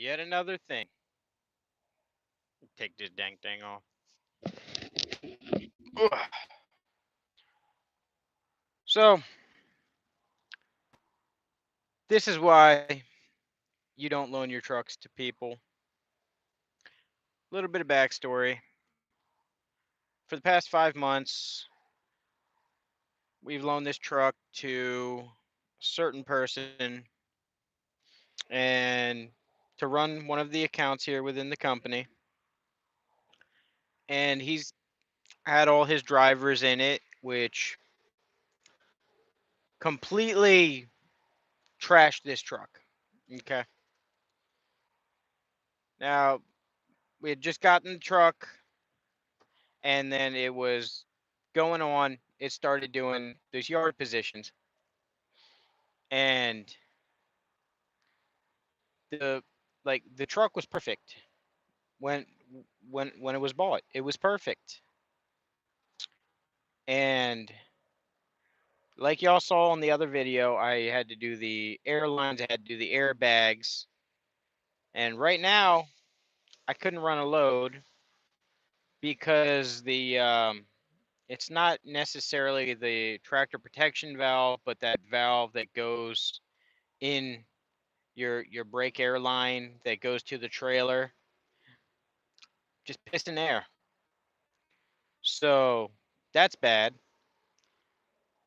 Yet another thing. Take this dang thing off. Ugh. So, this is why you don't loan your trucks to people. A little bit of backstory. For the past 5 months, we've loaned this truck to a certain person and to run one of the accounts here within the company. And he's had all his drivers in it, which completely trashed this truck. Okay. Now, we had just gotten the truck, and then it was going on. It started doing those yard positions, and the the truck was perfect when when it was bought. It was perfect, and like y'all saw on the other video, I had to do the airlines, I had to do the airbags, and right now I couldn't run a load because it's not necessarily the tractor protection valve, but that valve that goes in your brake air line that goes to the trailer, just piston air. So that's bad.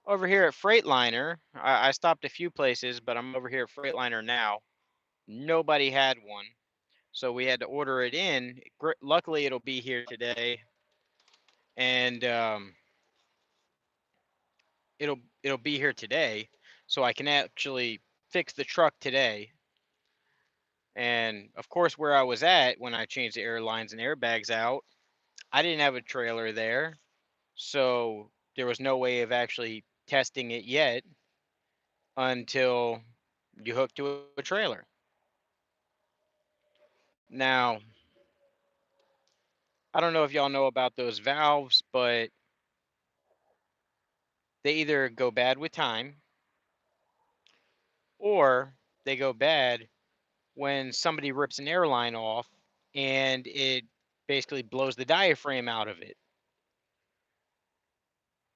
Over here at Freightliner, I stopped a few places, but I'm over here at Freightliner now. Nobody had one, so we had to order it in. Luckily, it'll be here today, and it'll be here today, so I can actually fix the truck today. And of course, where I was at when I changed the airlines and airbags out, I didn't have a trailer there, so there was no way of actually testing it yet until you hook to a trailer. Now, I don't know if y'all know about those valves, but they either go bad with time or they go bad when somebody rips an airline off and it basically blows the diaphragm out of it.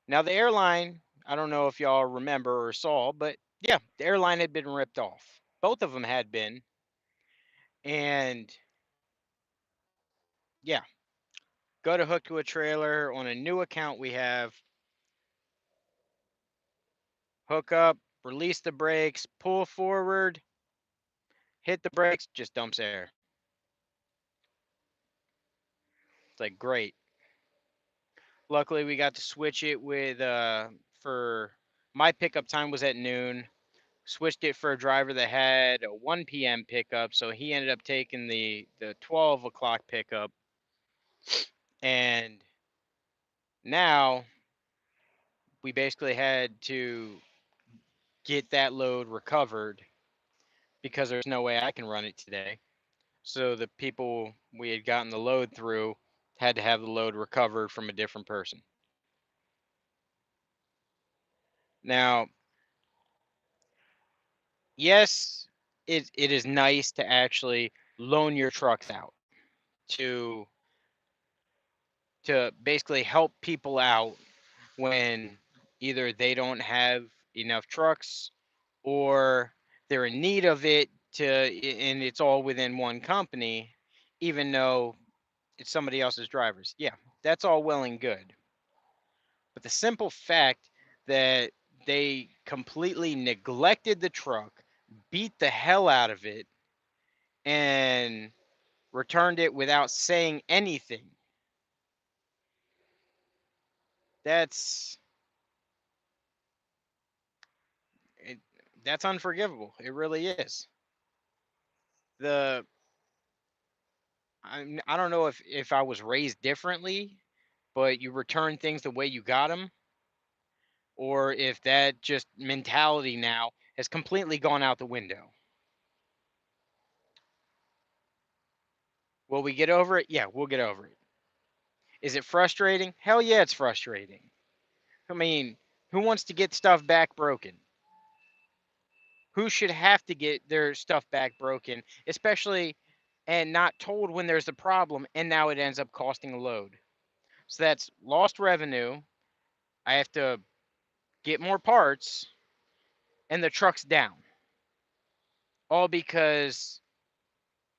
Now, the airline, I don't know if y'all remember or saw, but yeah, the airline had been ripped off. Both of them had been. And yeah, go to hook to a trailer on a new account we have, hook up, release the brakes, pull forward, hit the brakes, just dumps air. It's like great. Luckily, we got to switch it with for my pickup time was at noon. Switched it for a driver that had a 1 p.m. pickup, so he ended up taking the 12 o'clock pickup. And now we basically had to get that load recovered because there's no way I can run it today. So the people we had gotten the load through had to have the load recovered from a different person. Now, yes, it is nice to actually loan your trucks out to basically help people out when either they don't have enough trucks or they're in need of it and it's all within one company, even though it's somebody else's drivers. Yeah, that's all well and good. But the simple fact that they completely neglected the truck, beat the hell out of it, and returned it without saying anything, that's it, that's unforgivable. It really is. The I don't know if I was raised differently, but you return things the way you got them, or if that just mentality now has completely gone out the window. Will we get over it? Yeah, we'll get over it. Is it frustrating? Hell yeah, it's frustrating. I mean, who wants to get stuff back broken? Who should have to get their stuff back broken, especially and not told when there's a problem, and now it ends up costing a load. So that's lost revenue. I have to get more parts, and the truck's down. All because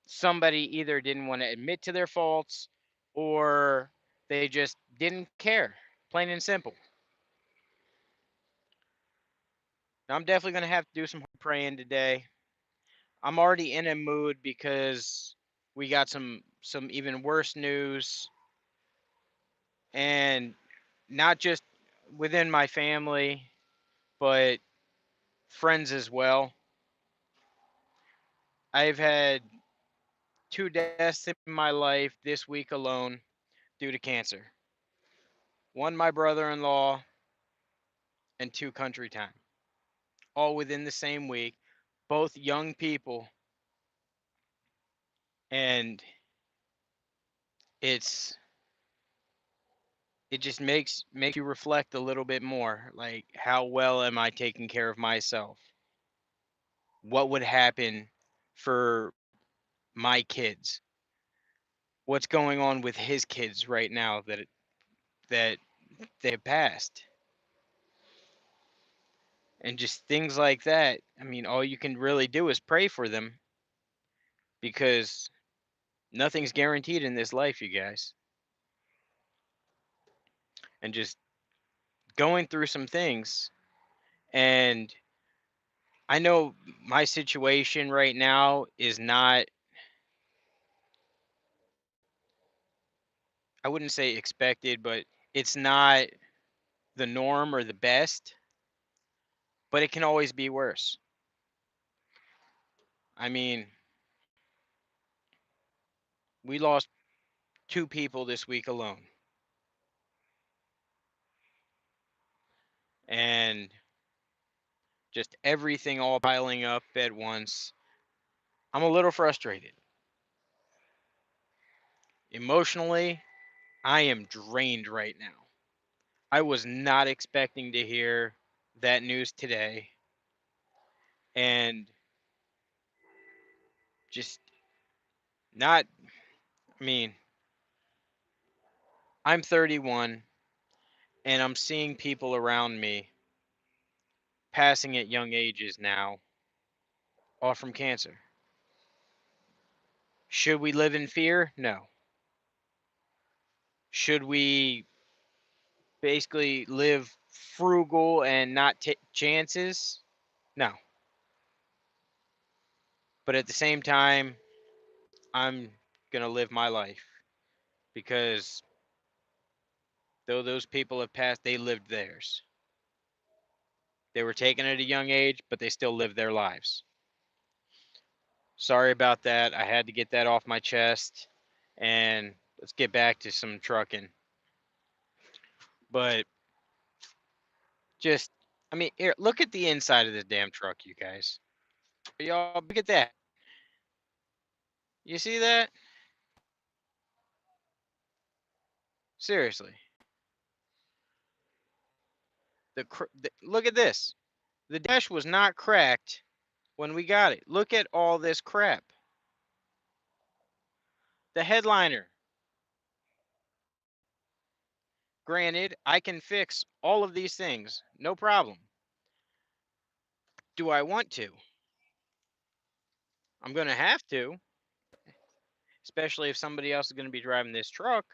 somebody either didn't want to admit to their faults or they just didn't care. Plain and simple. Now, I'm definitely going to have to do some praying today. I'm already in a mood because we got some even worse news, and not just within my family, but friends as well. I've had two deaths in my life this week alone due to cancer. One my brother-in-law and two CountryTime, all within the same week, both young people, and it's it just makes you reflect a little bit more, like how well am I taking care of myself? What would happen for my kids? What's going on with his kids right now that they have passed? And just things like that. I mean, all you can really do is pray for them because nothing's guaranteed in this life, you guys. And just going through some things. And I know my situation right now is not, I wouldn't say expected, but it's not the norm or the best, but it can always be worse. I mean, we lost two people this week alone. And just everything all piling up at once. I'm a little frustrated. Emotionally, I am drained right now. I was not expecting to hear that news today. And just not, I mean, I'm 31 and I'm seeing people around me passing at young ages now, all from cancer. Should we live in fear? No. Should we basically live frugal and not take chances? No. But at the same time, I'm going to live my life because though those people have passed, they lived theirs. They were taken at a young age, but they still lived their lives. Sorry about that. I had to get that off my chest. And let's get back to some trucking. But just, I mean, here, look at the inside of this damn truck, you guys. Y'all, look at that. You see that? Seriously. Look at this. The dash was not cracked when we got it. Look at all this crap. The headliner. Granted, I can fix all of these things, no problem. Do I want to? I'm going to have to, especially if somebody else is going to be driving this truck.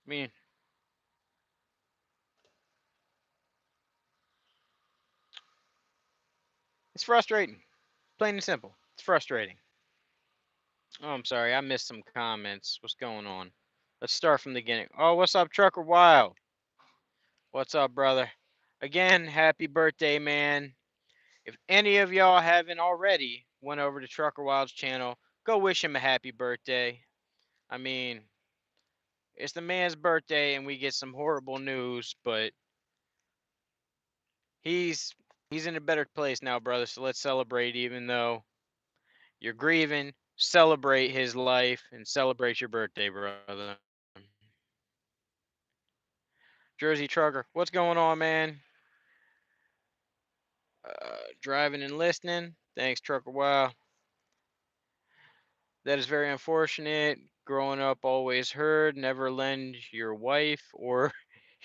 I mean, it's frustrating. Plain and simple. It's frustrating. Oh, I'm sorry. I missed some comments. What's going on? Let's start from the beginning. Oh, what's up, Trucker Wild? What's up, brother? Again, happy birthday, man. If any of y'all haven't already went over to Trucker Wild's channel, go wish him a happy birthday. I mean, it's the man's birthday and we get some horrible news, but he's he's in a better place now, brother. So let's celebrate, even though you're grieving. Celebrate his life and celebrate your birthday, brother. Jersey Trucker, what's going on, man? Driving and listening. Thanks, Trucker. Wow. That is very unfortunate. Growing up, always heard never lend your wife or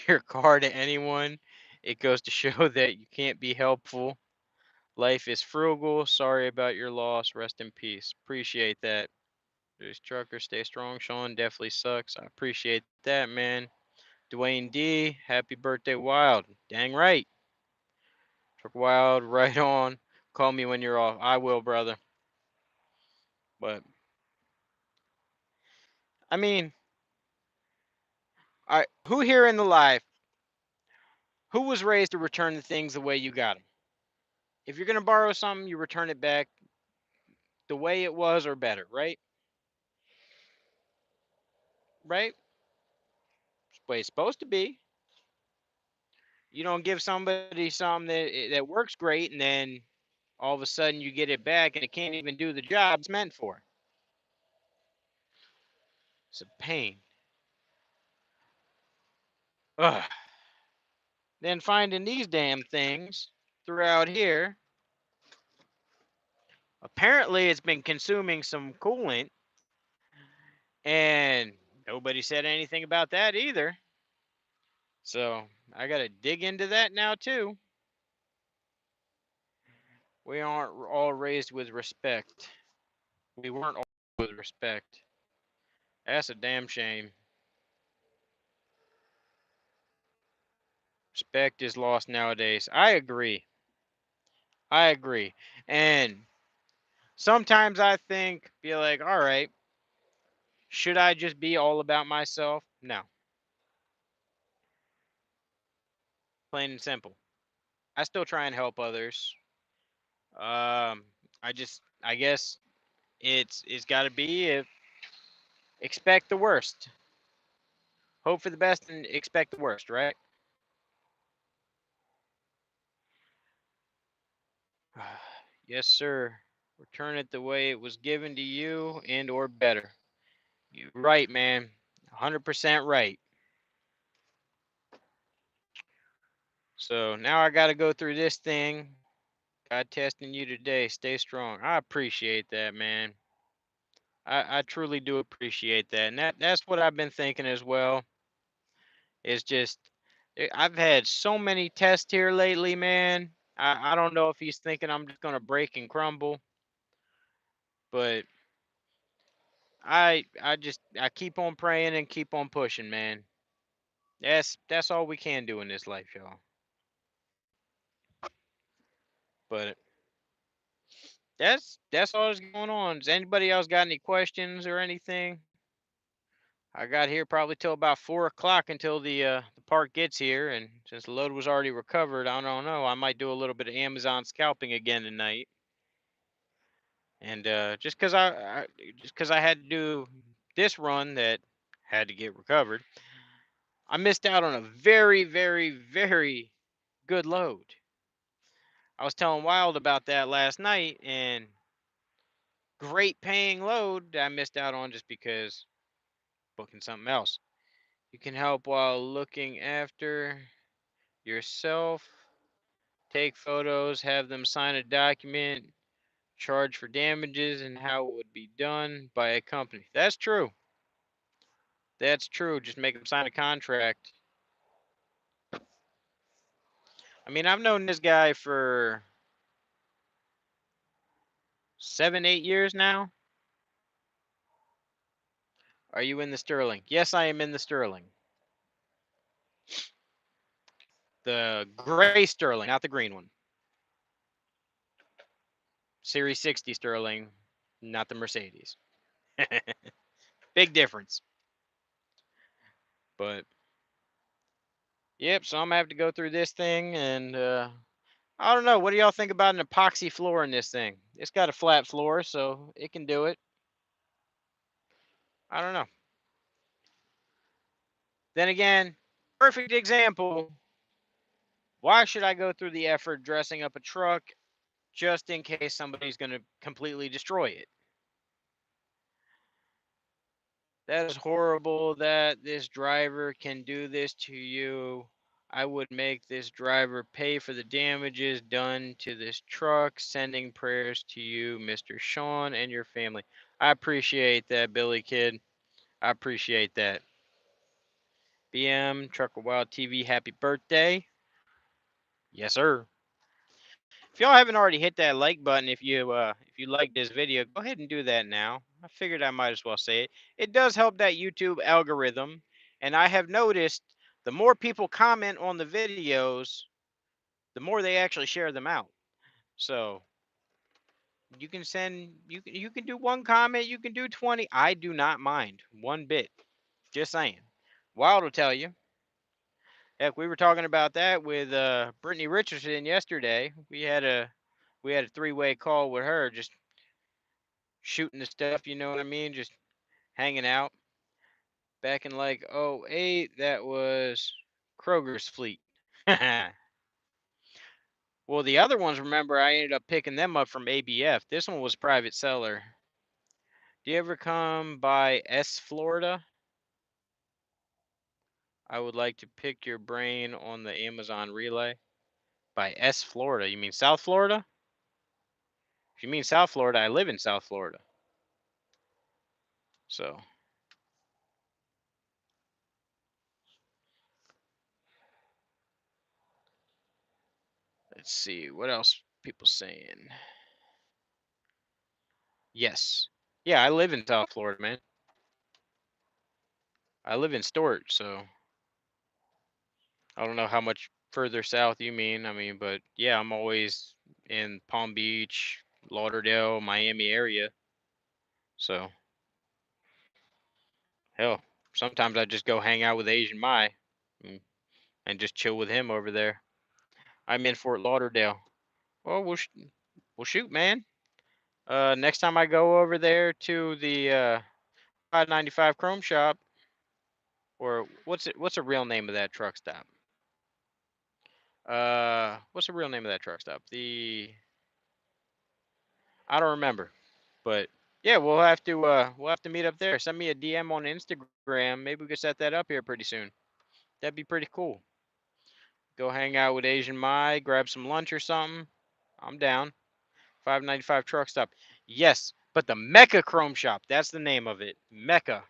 your car to anyone. It goes to show that you can't be helpful. Life is frugal. Sorry about your loss. Rest in peace. Appreciate that. There's trucker. Stay strong. Shawn definitely sucks. I appreciate that, man. Dwayne D. Happy birthday, Wild. Dang right. Truck Wild. Right on. Call me when you're off. I will, brother. But I mean, who here in the live who was raised to return the things the way you got them? If you're gonna borrow something, you return it back the way it was or better, right? Right? It's the way it's supposed to be. You don't give somebody something that works great, and then all of a sudden you get it back, and it can't even do the job it's meant for. It's a pain. Ugh. Then finding these damn things throughout here. Apparently, it's been consuming some coolant, and nobody said anything about that either. So I got to dig into that now too. We aren't all raised with respect. We weren't all with respect. That's a damn shame. Respect is lost nowadays. I agree. I agree. And sometimes I think, be like, all right, should I just be all about myself? No. Plain and simple. I still try and help others. I guess it's got to be expect the worst. Hope for the best and expect the worst, right? Yes, sir. Return it the way it was given to you and or better. You right, man. 100% right. So now I got to go through this thing. God testing you today. Stay strong. I appreciate that, man. I truly do appreciate that. And that's what I've been thinking as well. Is just I've had so many tests here lately, man. I don't know if he's thinking I'm just gonna break and crumble, but I keep on praying and keep on pushing, man. That's all we can do in this life, y'all. But that's all that's going on. Does anybody else got any questions or anything? I got here probably till about 4 o'clock until the park gets here, and since the load was already recovered, I don't know. I might do a little bit of Amazon scalping again tonight. And just cause I had to do this run that had to get recovered, I missed out on a very, very, very good load. I was telling Wild about that last night, and great paying load that I missed out on just because booking something else. You can help while looking after yourself, take photos, have them sign a document, charge for damages, and how it would be done by a company. That's true. That's true. Just make them sign a contract. I mean, I've known this guy for 7, 8 years now. Are you in the Sterling? Yes, I am in the Sterling. The gray Sterling, not the green one. Series 60 Sterling, not the Mercedes. Big difference. But yep, so I'm gonna have to go through this thing, and I don't know. What do y'all think about an epoxy floor in this thing? It's got a flat floor, so it can do it. I don't know. Then again, perfect example. Why should I go through the effort dressing up a truck just in case somebody's going to completely destroy it? That is horrible that this driver can do this to you. I would make this driver pay for the damages done to this truck. Sending prayers to you, Mr. Shawn, and your family. I appreciate that, Billy Kid. I appreciate that. BM Trucker Wild TV, happy birthday. Yes, sir. If y'all haven't already hit that like button, if you like this video, go ahead and do that now. I figured I might as well say it. It does help that YouTube algorithm, and I have noticed the more people comment on the videos, the more they actually share them out. So you can do one comment, you can do 20. I do not mind one bit. Just saying. Wild will tell you. Heck, we were talking about that with Brittany Richardson yesterday. We had a three-way call with her, just shooting the stuff. You know what I mean? Just hanging out. Back in like '08, that was Kroger's fleet. Well, the other ones, remember, I ended up picking them up from ABF. This one was private seller. Do you ever come by S, Florida? I would like to pick your brain on the Amazon relay. By S, Florida. You mean South Florida? If you mean South Florida, I live in South Florida. So, let's see. What else people saying? Yes. Yeah, I live in South Florida, man. I live in Stewart, so I don't know how much further south you mean. I mean, but yeah, I'm always in Palm Beach, Lauderdale, Miami area. So, hell, sometimes I just go hang out with Asian Mai and, and just chill with him over there. I'm in Fort Lauderdale. Well, we'll shoot, man. Next time I go over there to the 595 Chrome Shop, or what's the real name of that truck stop? What's the real name of that truck stop? I don't remember, but yeah, we'll have to meet up there. Send me a DM on Instagram. Maybe we could set that up here pretty soon. That'd be pretty cool. Go hang out with Asian Mai, grab some lunch or something. I'm down. 595 truck stop. Yes, but the Mecca Chrome Shop. That's the name of it. Mecca.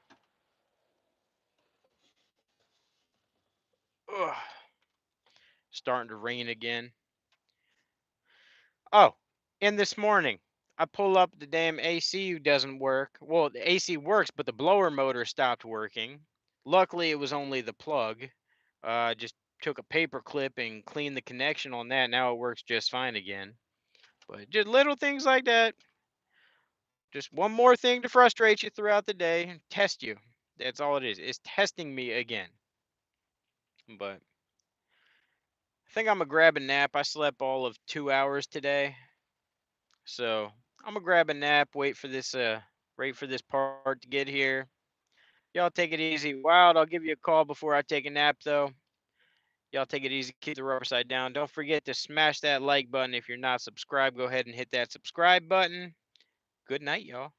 Ugh. Starting to rain again. Oh, and this morning, I pull up the damn AC doesn't work. Well, the AC works, but the blower motor stopped working. Luckily, it was only the plug. Just took a paper clip and cleaned the connection on that. Now it works just fine again. But just little things like that. Just one more thing to frustrate you throughout the day and test you. That's all it is. It's testing me again. But I think I'm gonna grab a nap. I slept all of 2 hours today. So I'm gonna grab a nap, wait for this part to get here. Y'all take it easy. Wild, I'll give you a call before I take a nap though. Y'all take it easy, keep the rubber side down. Don't forget to smash that like button. If you're not subscribed, go ahead and hit that subscribe button. Good night, y'all.